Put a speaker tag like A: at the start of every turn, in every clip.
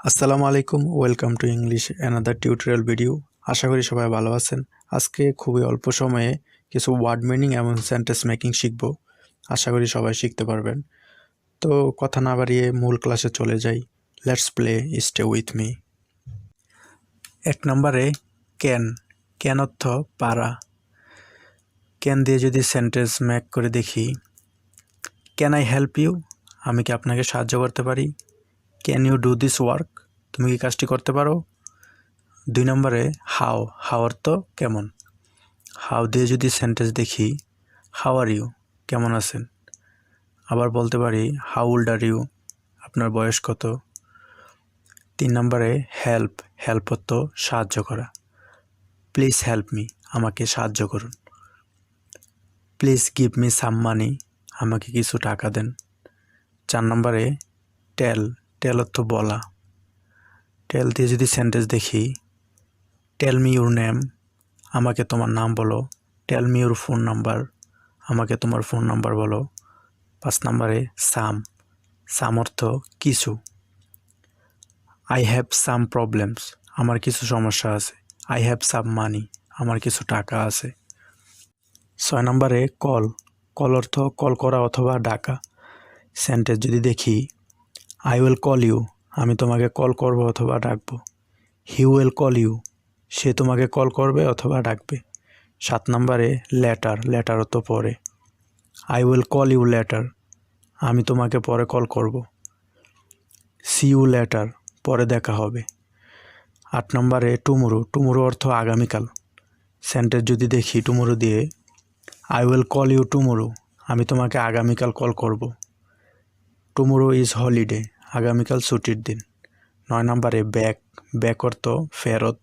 A: আসসালামু আলাইকুম, welcome to English another tutorial video. আশা করি সবাই ভালো আছেন। আজকে খুবই অল্প সময়ে কিছু ওয়ার্ড মিনিং এবং সেন্টেন্স মেকিং শিখব। আশা করি সবাই শিখতে পারবেন। তো কথা না বাড়িয়ে মূল ক্লাসে চলে যাই। Let's play, stay with me. 1 নম্বরে ক্যান। ক্যান অর্থ পারা। ক্যান দিয়ে যদি সেন্টেন্স মেক করে দেখি, ক্যান আই হেল্প ইউ? আমি কি আপনাকে সাহায্য করতে পারি? Can you do this work? তুমি কি কাজটি করতে পারো? 2 নম্বরে হাউ। হাউ অর্থ কেমন। হাউ দিয়ে যদি সেন্টেন্স দেখি, হাউ আর ইউ? কেমন আছেন? আবার বলতে পারি হাউ ওল্ড আর ইউ? আপনার বয়স কত? 3 নম্বরে হেল্প। হেল্প অর্থ সাহায্য করা। Please help me? আমাকে সাহায্য করুন। প্লিজ গিভ মি সাম মানি? আমাকে কিছু টাকা দেন। 4 নম্বরে টেল। টেল অর্থ বলা। টেল দিয়ে যদি সেন্টেন্স দেখি, টেল মি ইউর নেম? আমাকে তোমার নাম বলো। Tell me your phone number? আমাকে তোমার ফোন নাম্বার বলো। 5 নম্বরে সাম। সাম অর্থ কিছু। I have some problems? আমার কিছু সমস্যা আছে। আই হ্যাভ সাম মানি? আমার কিছু টাকা আছে। 6 নম্বরে কল। কল অর্থ কল করা অথবা ডাকা। সেন্টেন্স যদি দেখি, আই উইল কল ইউ? আমি তোমাকে কল করব অথবা ডাকবো। He will call you? সে তোমাকে কল করবে অথবা ডাকবে। 7 নম্বরে লেটার। লেটার অর্থ পরে। I will call you later? আমি তোমাকে পরে কল করব। See you later? পরে দেখা হবে। 8 নম্বরে টুমোরো। টুমোরো অর্থ আগামীকাল। সেন্টেন্স যদি দেখি টুমোরো দিয়ে, I will call you tomorrow? আমি তোমাকে আগামীকাল কল করব। Tomorrow is holiday? আগামীকাল ছুটির দিন। 9 নম্বরে ব্যাক। ব্যাক অর্থ ফেরত।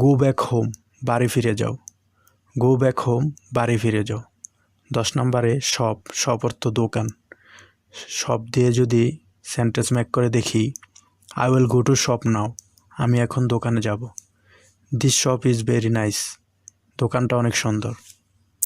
A: Go back home? বাড়ি ফিরে যাও। Go back home? বাড়ি ফিরে যাও। 10 নম্বরে শপ। শপ অর্থ দোকান। শপ দিয়ে যদি সেন্টেন্স মেক করে দেখি, I will go to shop নাও? আমি এখন দোকানে যাব। This shop is very nice? দোকানটা অনেক সুন্দর।